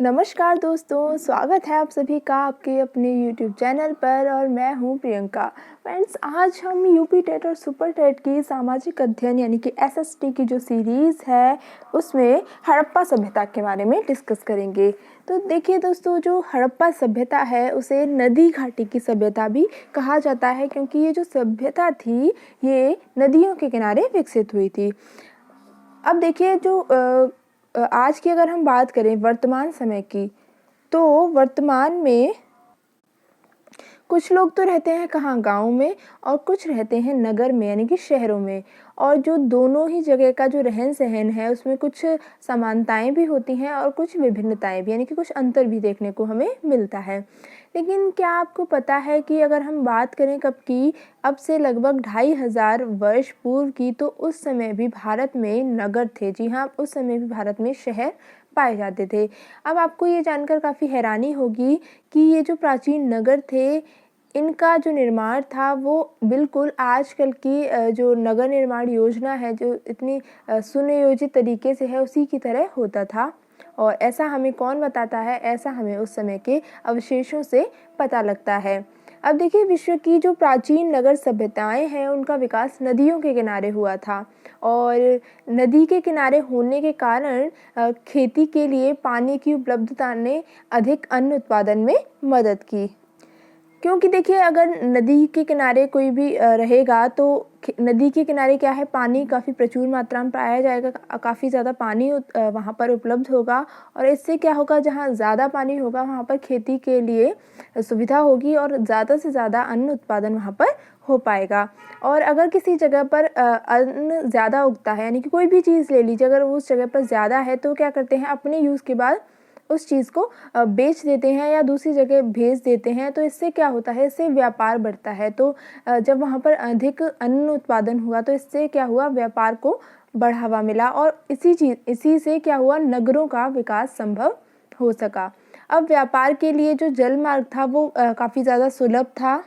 नमस्कार दोस्तों, स्वागत है आप सभी का आपके अपने YouTube चैनल पर और मैं हूं प्रियंका। फ्रेंड्स, आज हम यूपी टेट और सुपर टेट की सामाजिक अध्ययन यानी कि एसएसटी की जो सीरीज़ है उसमें हड़प्पा सभ्यता के बारे में डिस्कस करेंगे। तो देखिए दोस्तों, जो हड़प्पा सभ्यता है उसे नदी घाटी की सभ्यता भी कहा जाता है, क्योंकि ये जो सभ्यता थी ये नदियों के किनारे विकसित हुई थी। अब देखिए, जो आज की अगर हम बात करें वर्तमान समय की, तो वर्तमान में कुछ लोग तो रहते हैं कहाँ, गाँव में, और कुछ रहते हैं नगर में यानी कि शहरों में। और जो दोनों ही जगह का जो रहन-सहन है उसमें कुछ समानताएं भी होती हैं और कुछ विभिन्नताएं भी, यानी कि कुछ अंतर भी देखने को हमें मिलता है। लेकिन क्या आपको पता है कि अगर हम बात करें कब की, अब से लगभग 2500 वर्ष पूर्व की, तो उस समय भी भारत में नगर थे। जी हाँ, उस समय भी भारत में शहर पाए जाते थे। अब आपको ये जानकर काफ़ी हैरानी होगी कि ये जो प्राचीन नगर थे, इनका जो निर्माण था वो बिल्कुल आजकल की जो नगर निर्माण योजना है, जो इतनी सुनियोजित तरीके से है, उसी की तरह होता था। और ऐसा हमें कौन बताता है? ऐसा हमें उस समय के अवशेषों से पता लगता है। अब देखिए, विश्व की जो प्राचीन नगर सभ्यताएं हैं उनका विकास नदियों के किनारे हुआ था, और नदी के किनारे होने के कारण खेती के लिए पानी की उपलब्धता ने अधिक अन्न उत्पादन में मदद की। क्योंकि देखिए, अगर नदी के किनारे कोई भी रहेगा तो नदी के किनारे क्या है, पानी काफ़ी प्रचुर मात्रा में पाया जाएगा, काफ़ी ज़्यादा पानी वहाँ पर उपलब्ध होगा। और इससे क्या होगा, जहाँ ज़्यादा पानी होगा वहाँ पर खेती के लिए सुविधा होगी और ज़्यादा से ज़्यादा अन्न उत्पादन वहाँ पर हो पाएगा। और अगर किसी जगह पर अन्न ज़्यादा उगता है, यानी कि कोई भी चीज़ ले लीजिए, अगर उस जगह पर ज़्यादा है तो क्या करते हैं, अपने यूज़ के बाद उस चीज़ को बेच देते हैं या दूसरी जगह भेज देते हैं। तो इससे क्या होता है, इससे व्यापार बढ़ता है। तो जब वहाँ पर अधिक अन्न उत्पादन हुआ तो इससे क्या हुआ, व्यापार को बढ़ावा मिला, और इसी से क्या हुआ, नगरों का विकास संभव हो सका। अब व्यापार के लिए जो जल मार्ग था वो काफ़ी ज़्यादा सुलभ था,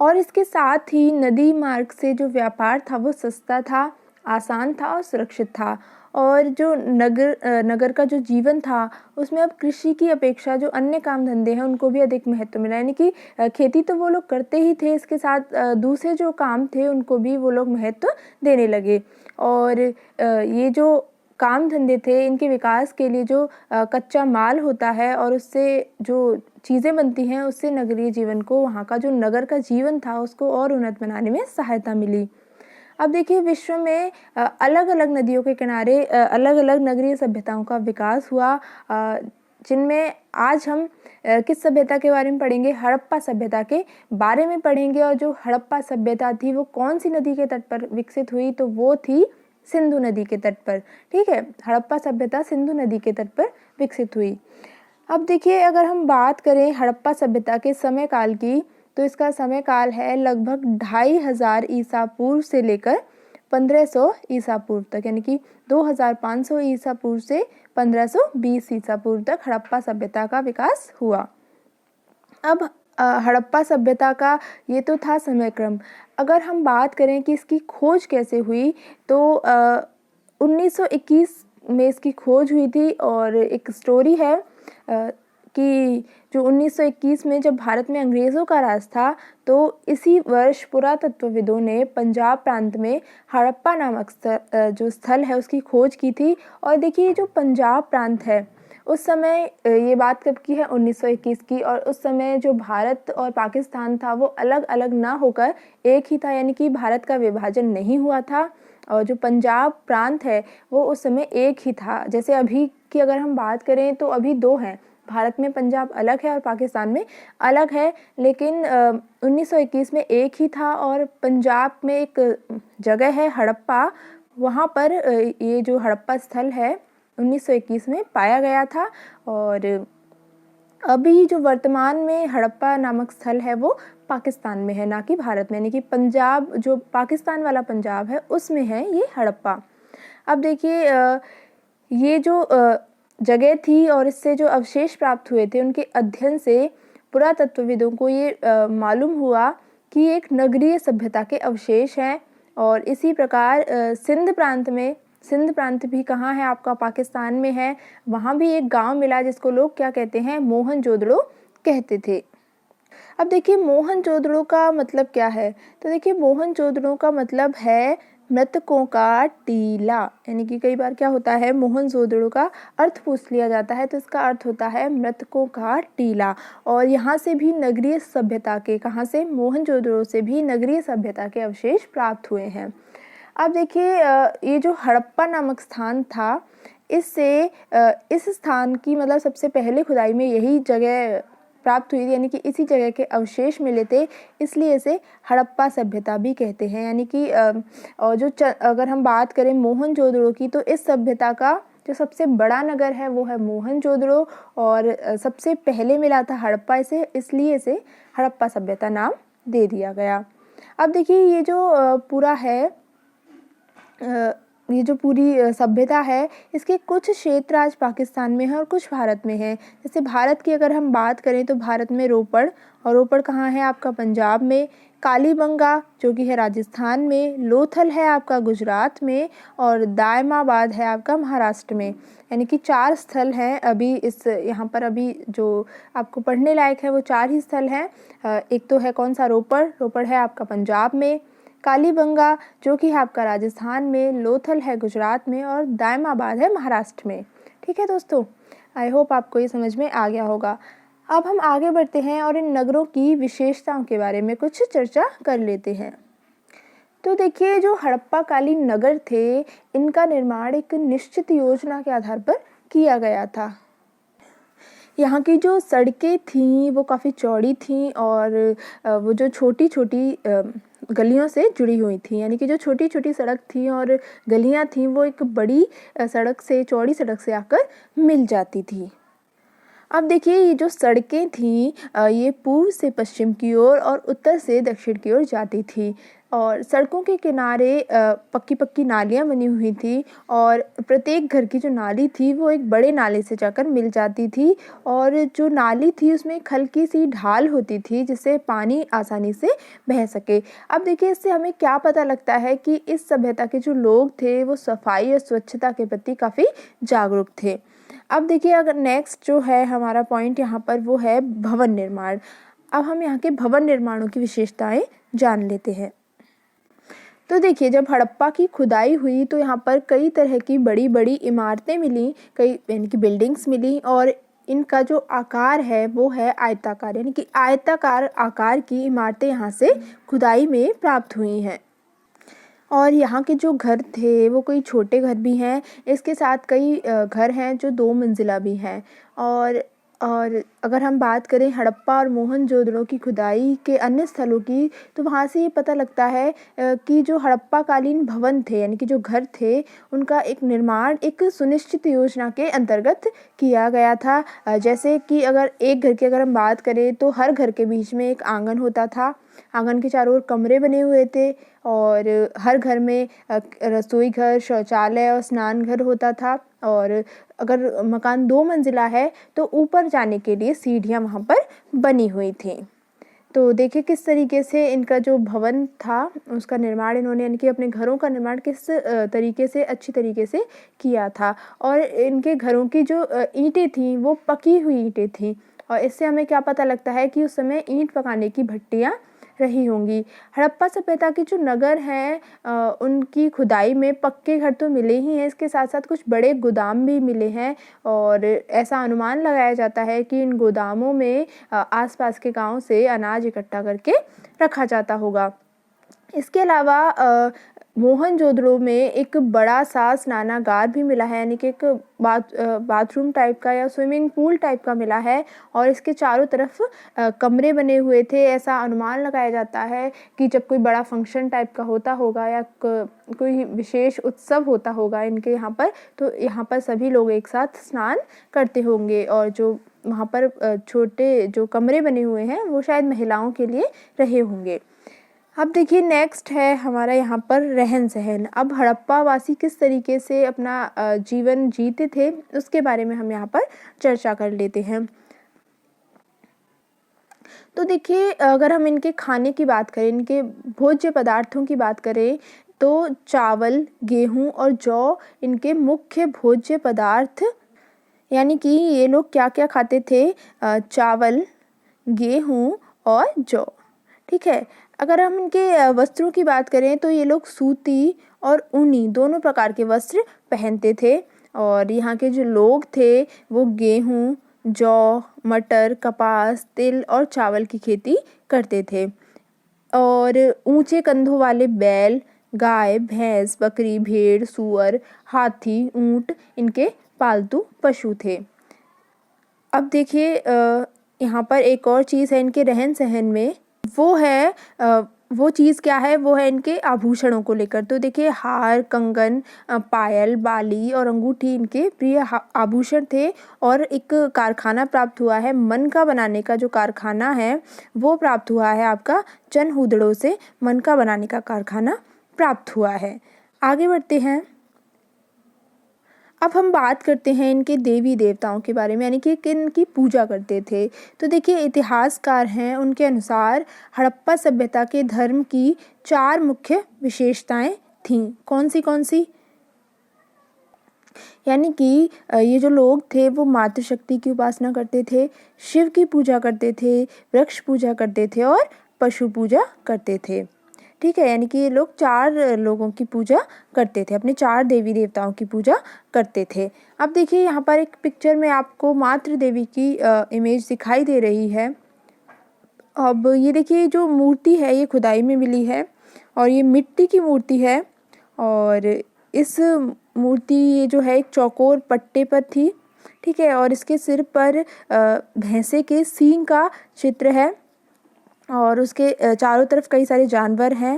और इसके साथ ही नदी मार्ग से जो व्यापार था वो सस्ता था, आसान था और सुरक्षित था। और जो नगर का जो जीवन था उसमें अब कृषि की अपेक्षा जो अन्य काम धंधे हैं उनको भी अधिक महत्व मिला, यानी कि खेती तो वो लोग करते ही थे, इसके साथ दूसरे जो काम थे उनको भी वो लोग महत्व देने लगे। और ये जो काम धंधे थे, इनके विकास के लिए जो कच्चा माल होता है और उससे जो चीज़ें बनती हैं, उससे नगरीय जीवन को, वहाँ का जो नगर का जीवन था उसको और उन्नत बनाने में सहायता मिली। अब देखिए, विश्व में अलग-अलग नदियों के किनारे अलग-अलग नगरीय सभ्यताओं का विकास हुआ, जिनमें आज हम किस सभ्यता के बारे में पढ़ेंगे, हड़प्पा सभ्यता के बारे में पढ़ेंगे। और जो हड़प्पा सभ्यता थी वो कौन सी नदी के तट पर विकसित हुई, तो वो थी सिंधु नदी के तट पर। ठीक है, हड़प्पा सभ्यता सिंधु नदी के तट पर विकसित हुई। अब देखिए, अगर हम बात करें हड़प्पा सभ्यता के समय काल की, तो इसका समय काल है लगभग 2500 ईसा पूर्व से लेकर 1500 ईसा पूर्व तक, यानी कि 2500 ईसा पूर्व से 1520 ईसा पूर्व तक हड़प्पा सभ्यता का विकास हुआ। अब हड़प्पा सभ्यता का ये तो था समय क्रम। अगर हम बात करें कि इसकी खोज कैसे हुई, तो 1921 में इसकी खोज हुई थी। और एक स्टोरी है कि जो 1921 में जब भारत में अंग्रेज़ों का राज था, तो इसी वर्ष पुरातत्वविदों ने पंजाब प्रांत में हड़प्पा नामक जो स्थल है उसकी खोज की थी। और देखिए, जो पंजाब प्रांत है उस समय, ये बात कब की है, 1921 की, और उस समय जो भारत और पाकिस्तान था वो अलग अलग ना होकर एक ही था, यानी कि भारत का विभाजन नहीं हुआ था। और जो पंजाब प्रांत है वो उस समय एक ही था। जैसे अभी की अगर हम बात करें तो अभी दो हैं, भारत में पंजाब अलग है और पाकिस्तान में अलग है। लेकिन 1921 में एक ही था। और पंजाब में एक जगह है हड़प्पा, वहाँ पर ये जो हड़प्पा स्थल है 1921 में पाया गया था। और अभी जो वर्तमान में हड़प्पा नामक स्थल है वो पाकिस्तान में है, ना कि भारत में, यानी कि पंजाब, जो पाकिस्तान वाला पंजाब है उसमें है ये हड़प्पा। अब देखिए, ये जो जगह थी और इससे जो अवशेष प्राप्त हुए थे उनके अध्ययन से पुरातत्वविदों को ये मालूम हुआ कि एक नगरीय सभ्यता के अवशेष हैं। और इसी प्रकार सिंध प्रांत में सिंध प्रांत भी कहाँ है आपका, पाकिस्तान में है। वहाँ भी एक गांव मिला जिसको लोग क्या कहते हैं, मोहनजोदड़ो कहते थे। अब देखिए मोहनजोदड़ो का मतलब क्या है, तो देखिए मोहनजोदड़ो का मतलब है मृतकों का टीला। यानी कि कई बार क्या होता है, मोहनजोदड़ो का अर्थ पूछ लिया जाता है तो इसका अर्थ होता है मृतकों का टीला। और यहाँ से भी नगरीय सभ्यता के, कहाँ से, मोहनजोदड़ो से भी नगरीय सभ्यता के अवशेष प्राप्त हुए हैं। अब देखिए ये जो हड़प्पा नामक स्थान था, इससे इस स्थान की मतलब सबसे पहले खुदाई में यही जगह प्राप्त हुई थी, यानी कि इसी जगह के अवशेष मिले थे, इसलिए इसे हड़प्पा सभ्यता भी कहते हैं। यानी कि अगर हम बात करें मोहनजोदड़ो की, तो इस सभ्यता का जो सबसे बड़ा नगर है वो है मोहनजोदड़ो, और सबसे पहले मिला था हड़प्पा, इसलिए इसे हड़प्पा सभ्यता नाम दे दिया गया। अब देखिए ये जो पूरा है, ये जो पूरी सभ्यता है, इसके कुछ क्षेत्र आज पाकिस्तान में है और कुछ भारत में है। जैसे भारत की अगर हम बात करें तो भारत में रोपड़, और रोपड़ कहाँ है आपका, पंजाब में। कालीबंगा जो कि है राजस्थान में। लोथल है आपका गुजरात में, और दायमाबाद है आपका महाराष्ट्र में। यानी कि 4 स्थल हैं अभी इस यहाँ पर, अभी जो आपको पढ़ने लायक है वो 4 ही स्थल हैं। एक तो है कौन सा, रोपड़, रोपड़ है आपका पंजाब में। कालीबंगा जो कि है आपका राजस्थान में। लोथल है गुजरात में, और दायमाबाद है महाराष्ट्र में। ठीक है दोस्तों, आई होप आपको ये समझ में आ गया होगा। अब हम आगे बढ़ते हैं और इन नगरों की विशेषताओं के बारे में कुछ चर्चा कर लेते हैं। तो देखिए जो हड़प्पा कालीन नगर थे, इनका निर्माण एक निश्चित योजना के आधार पर किया गया था। यहाँ की जो सड़कें थीं वो काफ़ी चौड़ी थीं, और वो जो छोटी छोटी गलियों से जुड़ी हुई थी। यानी कि जो छोटी छोटी सड़क थी और गलियाँ थीं वो एक बड़ी सड़क से, चौड़ी सड़क से आकर मिल जाती थी। अब देखिए ये जो सड़कें थीं ये पूर्व से पश्चिम की ओर और उत्तर से दक्षिण की ओर जाती थी, और सड़कों के किनारे पक्की पक्की नालियाँ बनी हुई थी, और प्रत्येक घर की जो नाली थी वो एक बड़े नाले से जाकर मिल जाती थी, और जो नाली थी उसमें एक हल्की सी ढाल होती थी जिससे पानी आसानी से बह सके। अब देखिए इससे हमें क्या पता लगता है कि इस सभ्यता के जो लोग थे वो सफाई और स्वच्छता के प्रति काफ़ी जागरूक थे। अब देखिए अगर नेक्स्ट जो है हमारा पॉइंट यहाँ पर वो है भवन निर्माण। अब हम यहाँ के भवन निर्माणों की विशेषताएं जान लेते हैं। तो देखिए जब हड़प्पा की खुदाई हुई तो यहाँ पर कई तरह की बड़ी बड़ी इमारतें मिली, कई यानी कि बिल्डिंग्स मिली, और इनका जो आकार है वो है आयताकार, यानी कि आयताकार आकार की इमारतें यहाँ से खुदाई में प्राप्त हुई हैं। और यहाँ के जो घर थे वो कोई छोटे घर भी हैं, इसके साथ कई घर हैं जो 2 मंजिला भी हैं। और अगर हम बात करें हड़प्पा और मोहनजोदड़ो की खुदाई के अन्य स्थलों की, तो वहाँ से ये पता लगता है कि जो हड़प्पा कालीन भवन थे, यानी कि जो घर थे, उनका एक निर्माण एक सुनिश्चित योजना के अंतर्गत किया गया था। जैसे कि अगर एक घर की अगर हम बात करें तो हर घर के बीच में एक आंगन होता था, आंगन के चारों ओर कमरे बने हुए थे, और हर घर में रसोई घर, शौचालय और स्नान घर होता था। और अगर मकान 2 मंजिला है तो ऊपर जाने के लिए सीढ़ियाँ वहाँ पर बनी हुई थी। तो देखिए किस तरीके से इनका जो भवन था उसका निर्माण इन्होंने, यानी कि अपने घरों का निर्माण किस तरीके से, अच्छी तरीके से किया था। और इनके घरों की जो ईंटें थीं वो पकी हुई ईंटें थीं, और इससे हमें क्या पता लगता है कि उस समय ईंट पकाने की भट्टियाँ रही होंगी। हड़प्पा सभ्यता के जो नगर हैं उनकी खुदाई में पक्के घर तो मिले ही हैं, इसके साथ साथ कुछ बड़े गोदाम भी मिले हैं, और ऐसा अनुमान लगाया जाता है कि इन गोदामों में आसपास के गांव से अनाज इकट्ठा करके रखा जाता होगा। इसके अलावा मोहनजोदड़ो में एक बड़ा सा स्नानागार भी मिला है, यानी कि एक बाथरूम टाइप का या स्विमिंग पूल टाइप का मिला है, और इसके चारों तरफ कमरे बने हुए थे। ऐसा अनुमान लगाया जाता है कि जब कोई बड़ा फंक्शन टाइप का होता होगा या कोई विशेष उत्सव होता होगा इनके यहाँ पर, तो यहाँ पर सभी लोग एक साथ स्नान करते होंगे, और जो वहाँ पर छोटे जो कमरे बने हुए हैं वो शायद महिलाओं के लिए रहे होंगे। अब देखिए नेक्स्ट है हमारा यहाँ पर रहन सहन। अब हड़प्पा वासी किस तरीके से अपना जीवन जीते थे उसके बारे में हम यहाँ पर चर्चा कर लेते हैं। तो देखिए अगर हम इनके खाने की बात करें, इनके भोज्य पदार्थों की बात करें, तो चावल, गेहूँ और जौ इनके मुख्य भोज्य पदार्थ, यानी कि ये लोग क्या क्या खाते थे? चावल, गेहूँ और जौ। ठीक है। अगर हम इनके वस्त्रों की बात करें तो ये लोग सूती और ऊनी दोनों प्रकार के वस्त्र पहनते थे। और यहाँ के जो लोग थे वो गेहूँ, जौ, मटर, कपास, तिल और चावल की खेती करते थे। और ऊंचे कंधों वाले बैल, गाय, भैंस, बकरी, भेड़, सूअर, हाथी, ऊंट इनके पालतू पशु थे। अब देखिए यहाँ पर एक और चीज़ है इनके रहन सहन में, वो है वो चीज़ क्या है? वो है इनके आभूषणों को लेकर। तो देखिए हार, कंगन, पायल, बाली और अंगूठी इनके प्रिय आभूषण थे। और एक कारखाना प्राप्त हुआ है, मनका बनाने का जो कारखाना है वो प्राप्त हुआ है आपका चनहूदड़ों से। मनका बनाने का कारखाना प्राप्त हुआ है। आगे बढ़ते हैं। अब हम बात करते हैं इनके देवी देवताओं के बारे में, यानी कि किन की पूजा करते थे। तो देखिए इतिहासकार हैं, उनके अनुसार हड़प्पा सभ्यता के धर्म की 4 मुख्य विशेषताएं थीं। कौन सी? यानी कि ये जो लोग थे वो मातृशक्ति की उपासना करते थे, शिव की पूजा करते थे, वृक्ष पूजा करते थे और पशु पूजा करते थे। ठीक है। यानी कि ये लोग 4 लोगों की पूजा करते थे, अपने 4 देवी देवताओं की पूजा करते थे। अब देखिए यहाँ पर एक पिक्चर में आपको मातृ देवी की इमेज दिखाई दे रही है। अब ये देखिए जो मूर्ति है ये खुदाई में मिली है और ये मिट्टी की मूर्ति है। और इस मूर्ति ये जो है एक चौकोर पट्टे पर थी। ठीक है। और इसके सिर पर भैंसे के सींग का चित्र है और उसके चारों तरफ कई सारे जानवर हैं।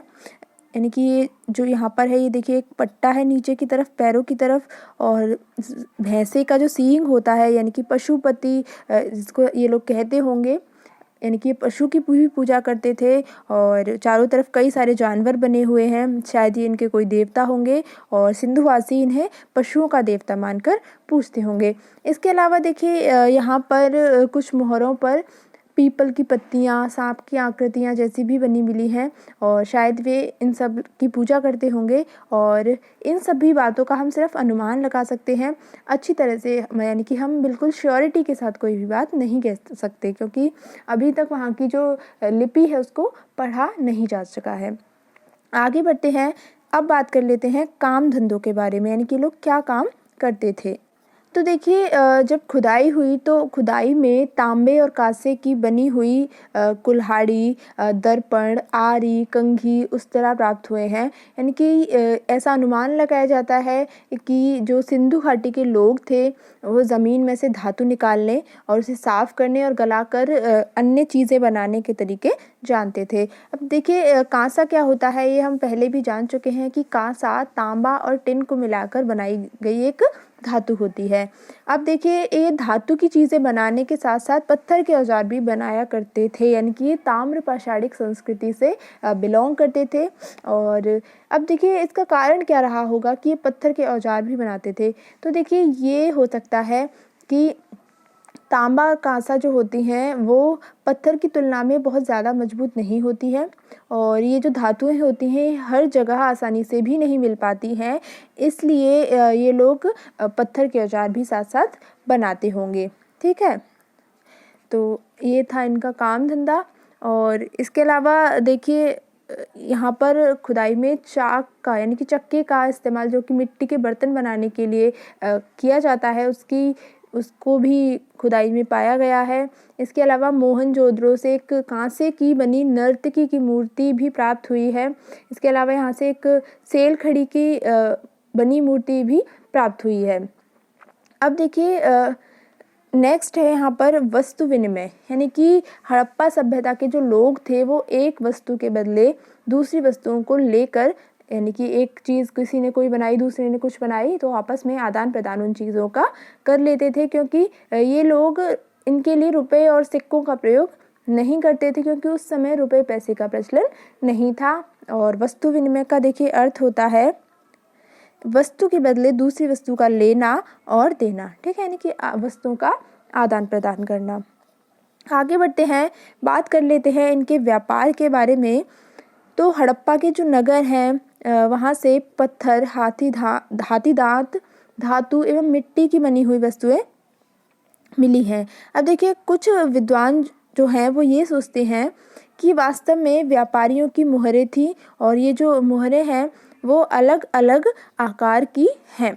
यानी कि ये जो यहाँ पर है ये देखिए एक पट्टा है नीचे की तरफ, पैरों की तरफ। और भैंसे का जो सींग होता है यानी कि पशुपति जिसको ये लोग कहते होंगे, यानी कि पशु की भी पूजा करते थे। और चारों तरफ कई सारे जानवर बने हुए हैं, शायद ये इनके कोई देवता होंगे। और सिंधुवासी इन्हें पशुओं का देवता मानकर पूजते होंगे। इसके अलावा देखिए यहाँ पर कुछ मोहरों पर पीपल की पत्तियाँ, सांप की आकृतियाँ जैसी भी बनी मिली हैं और शायद वे इन सब की पूजा करते होंगे। और इन सभी बातों का हम सिर्फ अनुमान लगा सकते हैं अच्छी तरह से, यानी कि हम बिल्कुल श्योरिटी के साथ कोई भी बात नहीं कह सकते, क्योंकि अभी तक वहाँ की जो लिपि है उसको पढ़ा नहीं जा सका है। आगे बढ़ते हैं। अब बात कर लेते हैं काम धंधों के बारे में, यानी कि लोग क्या काम करते थे। तो देखिए जब खुदाई हुई तो खुदाई में तांबे और कांसे की बनी हुई कुल्हाड़ी, दर्पण, आरी, कंघी उस तरह प्राप्त हुए हैं। यानी कि ऐसा अनुमान लगाया जाता है कि जो सिंधु घाटी के लोग थे वो ज़मीन में से धातु निकालने और उसे साफ़ करने और गलाकर अन्य चीज़ें बनाने के तरीके जानते थे। अब देखिए कांसा क्या होता है ये हम पहले भी जान चुके हैं कि कांसा तांबा और टिन को मिलाकर बनाई गई एक धातु होती है। अब देखिए ये धातु की चीज़ें बनाने के साथ साथ पत्थर के औजार भी बनाया करते थे, यानी कि ये ताम्र पाषाणिक संस्कृति से बिलोंग करते थे। और अब देखिए इसका कारण क्या रहा होगा कि ये पत्थर के औजार भी बनाते थे। तो देखिए ये हो सकता है कि तांबा और कांसा जो होती हैं वो पत्थर की तुलना में बहुत ज़्यादा मजबूत नहीं होती हैं और ये जो धातुएं होती हैं हर जगह आसानी से भी नहीं मिल पाती हैं, इसलिए ये लोग पत्थर के औजार भी साथ साथ बनाते होंगे। ठीक है। तो ये था इनका काम धंधा। और इसके अलावा देखिए यहाँ पर खुदाई में चाक का यानी कि चक्के का इस्तेमाल जो कि मिट्टी के बर्तन बनाने के लिए किया जाता है उसको भी खुदाई में पाया गया है। इसके अलावा मोहनजोदड़ो से एक कांसे की बनी नर्तकी की मूर्ति भी प्राप्त हुई है। इसके अलावा यहाँ से एक सेल खड़ी की बनी मूर्ति भी प्राप्त हुई है। अब देखिए नेक्स्ट है यहाँ पर वस्तु विनिमय, यानी कि हड़प्पा सभ्यता के जो लोग थे वो एक वस्तु के बदले दूसरी वस्तुओं को लेकर, यानी कि एक चीज़ किसी ने कोई बनाई दूसरे ने कुछ बनाई तो आपस में आदान प्रदान उन चीज़ों का कर लेते थे, क्योंकि ये लोग इनके लिए रुपए और सिक्कों का प्रयोग नहीं करते थे, क्योंकि उस समय रुपए पैसे का प्रचलन नहीं था। और वस्तु विनिमय का देखिए अर्थ होता है वस्तु के बदले दूसरी वस्तु का लेना और देना। ठीक है। यानी कि वस्तुओं का आदान प्रदान करना। आगे बढ़ते हैं, बात कर लेते हैं इनके व्यापार के बारे में। तो हड़प्पा के जो नगर हैं वहाँ से पत्थर, हाथी दांत, धातु एवं मिट्टी की बनी हुई वस्तुएं मिली हैं। अब देखिए कुछ विद्वान जो हैं वो ये सोचते हैं कि वास्तव में व्यापारियों की मुहरें थी और ये जो मुहरें हैं वो अलग अलग आकार की हैं।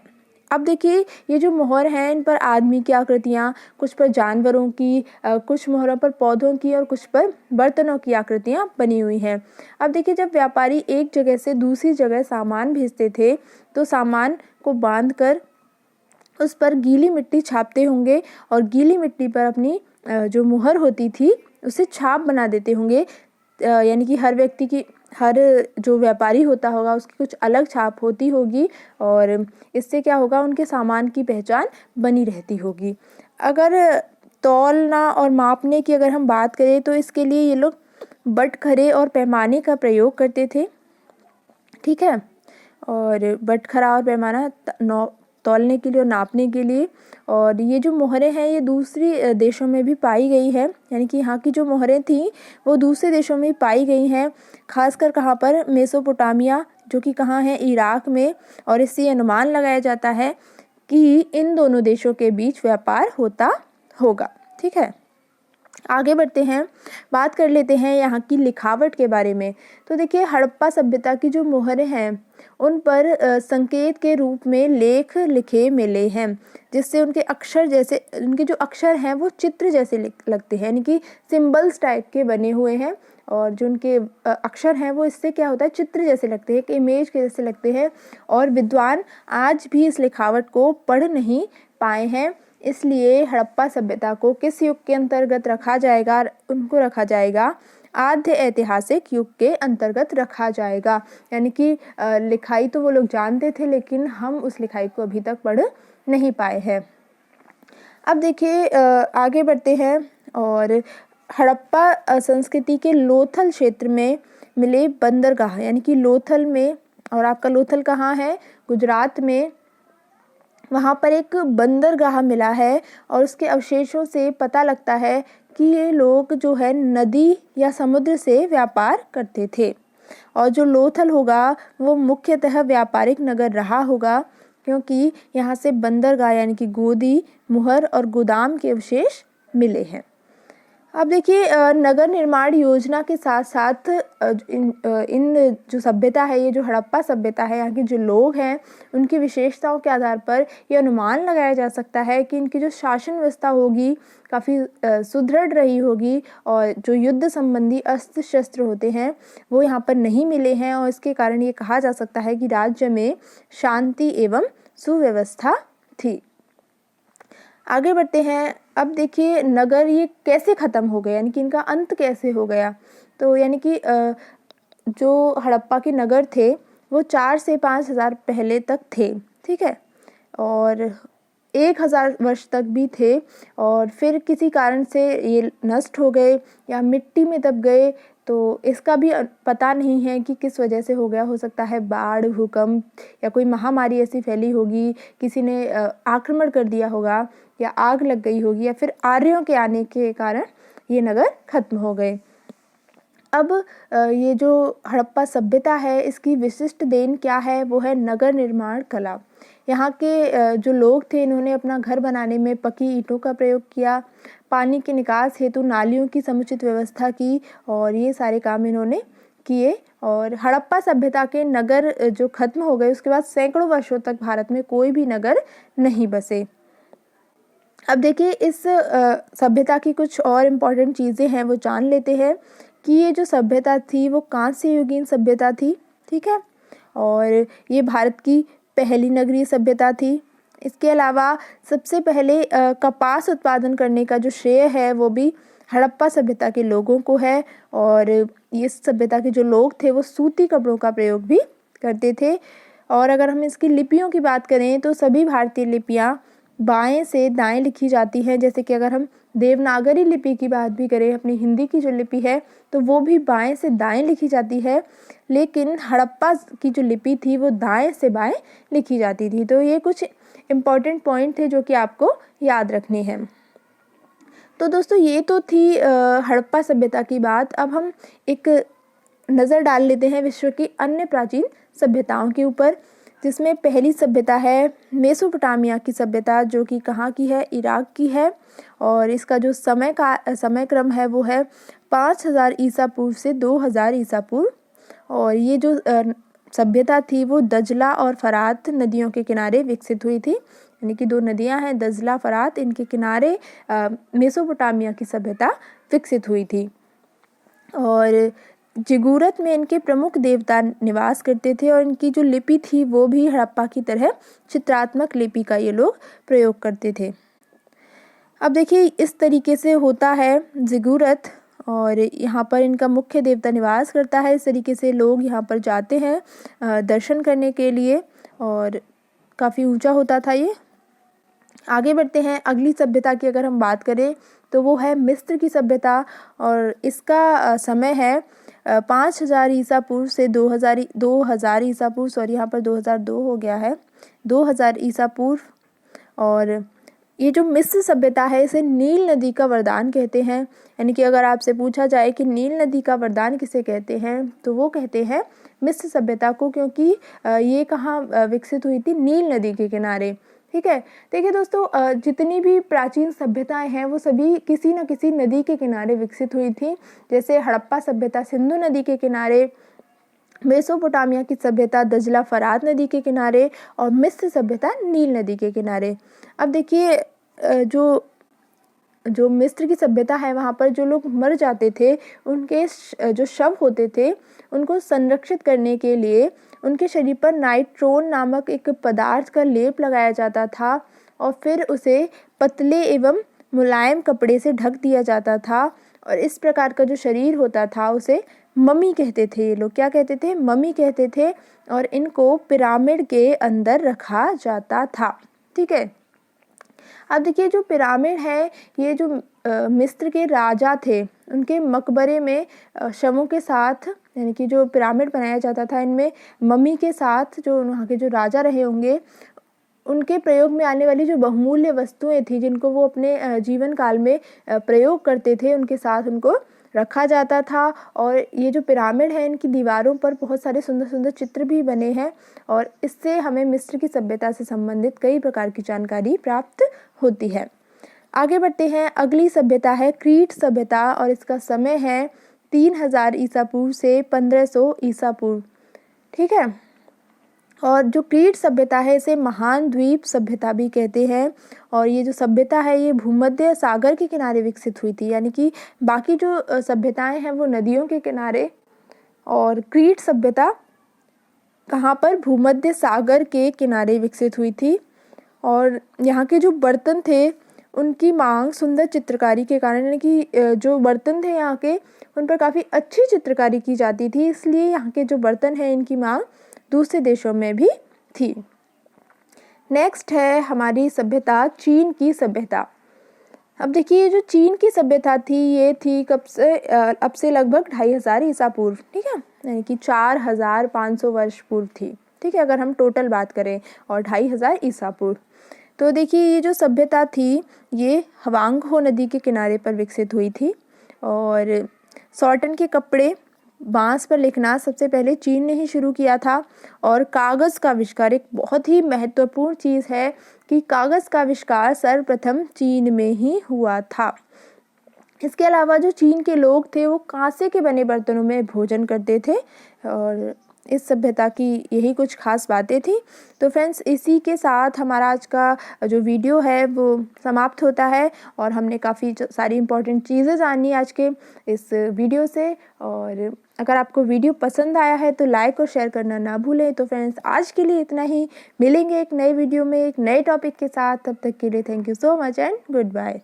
अब देखिए ये जो मोहर हैं इन पर आदमी की आकृतियाँ, कुछ पर जानवरों की, कुछ मोहरों पर पौधों की और कुछ पर बर्तनों की आकृतियाँ बनी हुई हैं। अब देखिए जब व्यापारी एक जगह से दूसरी जगह सामान भेजते थे तो सामान को बांधकर उस पर गीली मिट्टी छापते होंगे और गीली मिट्टी पर अपनी जो मुहर होती थी उसे छाप बना देते होंगे। यानी कि हर जो व्यापारी होता होगा उसकी कुछ अलग छाप होती होगी और इससे क्या होगा, उनके सामान की पहचान बनी रहती होगी। अगर तौलना और मापने की अगर हम बात करें तो इसके लिए ये लोग बटखरे और पैमाने का प्रयोग करते थे। ठीक है, और बटखरा और पैमाना तौलने के लिए और नापने के लिए। और ये जो मोहरें हैं ये दूसरी देशों में भी पाई गई है, यानी कि यहाँ की जो मोहरें थी वो दूसरे देशों में पाई गई हैं, खासकर कहाँ पर, मेसोपोटामिया, जो कि कहाँ है, इराक में। और इससे अनुमान लगाया जाता है कि इन दोनों देशों के बीच व्यापार होता होगा। ठीक है, आगे बढ़ते हैं, बात कर लेते हैं यहाँ की लिखावट के बारे में। तो देखिए हड़प्पा सभ्यता की जो मोहरें हैं उन पर संकेत के रूप में लेख लिखे मिले हैं, जिससे उनके जो अक्षर हैं वो चित्र जैसे लगते हैं, यानी कि सिंबल्स टाइप के बने हुए हैं। और जो उनके अक्षर हैं वो इससे क्या होता है, चित्र जैसे लगते हैं, एक इमेज के जैसे लगते हैं। और विद्वान आज भी इस लिखावट को पढ़ नहीं पाए हैं, इसलिए हड़प्पा सभ्यता को किस युग के अंतर्गत रखा जाएगा, उनको रखा जाएगा आद्य ऐतिहासिक युग के अंतर्गत रखा जाएगा। यानी कि लिखाई तो वो लोग जानते थे लेकिन हम उस लिखाई को अभी तक पढ़ नहीं पाए हैं। अब देखिए आगे बढ़ते हैं और हड़प्पा संस्कृति के लोथल क्षेत्र में मिले बंदरगाह, यानी कि लोथल में, और आपका लोथल कहाँ है, गुजरात में, वहाँ पर एक बंदरगाह मिला है और उसके अवशेषों से पता लगता है कि ये लोग जो है नदी या समुद्र से व्यापार करते थे। और जो लोथल होगा वो मुख्यतः व्यापारिक नगर रहा होगा, क्योंकि यहाँ से बंदरगाह यानी कि गोदी, मुहर और गोदाम के अवशेष मिले हैं। अब देखिए नगर निर्माण योजना के साथ साथ इन जो सभ्यता है, ये जो हड़प्पा सभ्यता है, यहाँ के जो लोग हैं उनकी विशेषताओं के आधार पर यह अनुमान लगाया जा सकता है कि इनकी जो शासन व्यवस्था होगी काफ़ी सुदृढ़ रही होगी और जो युद्ध संबंधी अस्त्र शस्त्र होते हैं वो यहाँ पर नहीं मिले हैं। और इसके कारण ये कहा जा सकता है कि राज्य में शांति एवं सुव्यवस्था थी। आगे बढ़ते हैं। अब देखिए नगर ये कैसे ख़त्म हो गए, यानी कि इनका अंत कैसे हो गया। तो यानी कि जो हड़प्पा के नगर थे वो 4 से 5 हज़ार पहले तक थे। ठीक है, और 1000 वर्ष तक भी थे और फिर किसी कारण से ये नष्ट हो गए या मिट्टी में दब गए। तो इसका भी पता नहीं है कि किस वजह से हो गया। हो सकता है बाढ़, भूकंप या कोई महामारी ऐसी फैली होगी, किसी ने आक्रमण कर दिया होगा या आग लग गई होगी या फिर आर्यों के आने के कारण ये नगर खत्म हो गए। अब ये जो हड़प्पा सभ्यता है इसकी विशिष्ट देन क्या है, वो है नगर निर्माण कला। यहाँ के जो लोग थे इन्होंने अपना घर बनाने में पकी ईंटों का प्रयोग किया, पानी के निकास हेतु नालियों की समुचित व्यवस्था की और ये सारे काम इन्होंने किए। और हड़प्पा सभ्यता के नगर जो खत्म हो गए उसके बाद सैकड़ों वर्षों तक भारत में कोई भी नगर नहीं बसे। अब देखिए इस सभ्यता की कुछ और इम्पॉर्टेंट चीज़ें हैं वो जान लेते हैं कि ये जो सभ्यता थी वो कांस्य युगीन सभ्यता थी। ठीक है, और ये भारत की पहली नगरीय सभ्यता थी। इसके अलावा सबसे पहले कपास उत्पादन करने का जो श्रेय है वो भी हड़प्पा सभ्यता के लोगों को है। और इस सभ्यता के जो लोग थे वो सूती कपड़ों का प्रयोग भी करते थे। और अगर हम इसकी लिपियों की बात करें तो सभी भारतीय लिपियाँ बाएं से दाएं लिखी जाती हैं। जैसे कि अगर हम देवनागरी लिपि की बात भी करें, अपनी हिंदी की जो लिपि है तो वो भी बाएं से दाएं लिखी जाती है, लेकिन हड़प्पा की जो लिपि थी वो दाएं से बाएं लिखी जाती थी। तो ये कुछ इम्पॉर्टेंट पॉइंट थे जो कि आपको याद रखने हैं। तो दोस्तों ये तो थी हड़प्पा सभ्यता की बात। अब हम एक नज़र डाल लेते हैं विश्व की अन्य प्राचीन सभ्यताओं के ऊपर, जिसमें पहली सभ्यता है मेसोपोटामिया की सभ्यता, जो कि कहाँ की है, इराक की है। और इसका जो समय क्रम है वो है 5000 ईसा पूर्व से 2000 ईसा पूर्व। और ये जो सभ्यता थी वो दजला और फरात नदियों के किनारे विकसित हुई थी, यानी कि 2 नदियां हैं दजला फरात, इनके किनारे मेसोपोटामिया की सभ्यता विकसित हुई थी। और जिगूरत में इनके प्रमुख देवता निवास करते थे और इनकी जो लिपि थी वो भी हड़प्पा की तरह चित्रात्मक लिपि का ये लोग प्रयोग करते थे। अब देखिए इस तरीके से होता है जिगूरत, और यहाँ पर इनका मुख्य देवता निवास करता है। इस तरीके से लोग यहाँ पर जाते हैं दर्शन करने के लिए, और काफ़ी ऊंचा होता था ये। आगे बढ़ते हैं, अगली सभ्यता की अगर हम बात करें तो वो है मिस्र की सभ्यता, और इसका समय है 5000 ईसा पूर्व से 2000 ईसा पूर्व, सॉरी यहाँ पर 2002 हो गया है, 2000 ईसा पूर्व। और ये जो मिस्र सभ्यता है इसे नील नदी का वरदान कहते हैं, यानी कि अगर आपसे पूछा जाए कि नील नदी का वरदान किसे कहते हैं तो वो कहते हैं मिस्र सभ्यता को, क्योंकि ये कहाँ विकसित हुई थी, नील नदी के किनारे। ठीक है, देखिए दोस्तों, जितनी भी प्राचीन सभ्यताएं हैं वो सभी किसी न किसी नदी के किनारे विकसित हुई थी। जैसे हड़प्पा सभ्यता सिंधु नदी के किनारे, मेसोपोटामिया की सभ्यता दजला फरात नदी के किनारे, और मिस्र सभ्यता नील नदी के किनारे। अब देखिए जो मिस्र की सभ्यता है वहाँ पर जो लोग मर जाते थे उनके जो शव होते थे उनको संरक्षित करने के लिए उनके शरीर पर नाइट्रोन नामक एक पदार्थ का लेप लगाया जाता था, और फिर उसे पतले एवं मुलायम कपड़े से ढक दिया जाता था। और इस प्रकार का जो शरीर होता था उसे मम्मी कहते थे। ये लोग क्या कहते थे, मम्मी कहते थे, और इनको पिरामिड के अंदर रखा जाता था। ठीक है, अब देखिए जो पिरामिड है ये जो मिस्र के राजा थे उनके मकबरे में शवों के साथ, यानी कि जो पिरामिड बनाया जाता था इनमें मम्मी के साथ जो वहाँ के जो राजा रहे होंगे उनके प्रयोग में आने वाली जो बहुमूल्य वस्तुएं थी जिनको वो अपने जीवन काल में प्रयोग करते थे उनके साथ उनको रखा जाता था। और ये जो पिरामिड है इनकी दीवारों पर बहुत सारे सुंदर सुंदर चित्र भी बने हैं, और इससे हमें मिस्र की सभ्यता से संबंधित कई प्रकार की जानकारी प्राप्त होती है। आगे बढ़ते हैं, अगली सभ्यता है क्रीट सभ्यता, और इसका समय है 3000 ईसा पूर्व से 1500 ईसा पूर्व। ठीक है, और जो क्रीट सभ्यता है इसे महान द्वीप सभ्यता भी कहते हैं, और ये जो सभ्यता है ये भूमध्य सागर के किनारे विकसित हुई थी, यानी कि बाकी जो सभ्यताएं हैं वो नदियों के किनारे, और क्रीट सभ्यता कहाँ पर, भूमध्य सागर के किनारे विकसित हुई थी। और यहाँ के जो बर्तन थे उनकी मांग सुंदर चित्रकारी के कारण, यानी कि जो बर्तन थे यहाँ के उन पर काफ़ी अच्छी चित्रकारी की जाती थी, इसलिए यहाँ के जो बर्तन हैं इनकी मांग दूसरे देशों में भी थी। नेक्स्ट है हमारी सभ्यता चीन की सभ्यता। अब देखिए जो चीन की सभ्यता थी ये थी कब से, अब से लगभग 2500 ईसा पूर्व। ठीक है, यानी कि 4500 वर्ष पूर्व थी। ठीक है, अगर हम टोटल बात करें, और 2500 ईसा पूर्व। तो देखिए ये जो सभ्यता थी ये हवांगहो नदी के किनारे पर विकसित हुई थी, और सॉर्टन के कपड़े, बांस पर लिखना सबसे पहले चीन ने ही शुरू किया था। और कागज़ का आविष्कार, एक बहुत ही महत्वपूर्ण चीज़ है कि कागज़ का आविष्कार सर्वप्रथम चीन में ही हुआ था। इसके अलावा जो चीन के लोग थे वो कांसे के बने बर्तनों में भोजन करते थे, और इस सभ्यता की यही कुछ खास बातें थी। तो फ्रेंड्स इसी के साथ हमारा आज का जो वीडियो है वो समाप्त होता है, और हमने काफ़ी सारी इम्पोर्टेंट चीज़ें जानी आज के इस वीडियो से। और अगर आपको वीडियो पसंद आया है तो लाइक और शेयर करना ना भूलें। तो फ्रेंड्स आज के लिए इतना ही, मिलेंगे एक नए वीडियो में एक नए टॉपिक के साथ। तब तक के लिए thank you so much and good bye.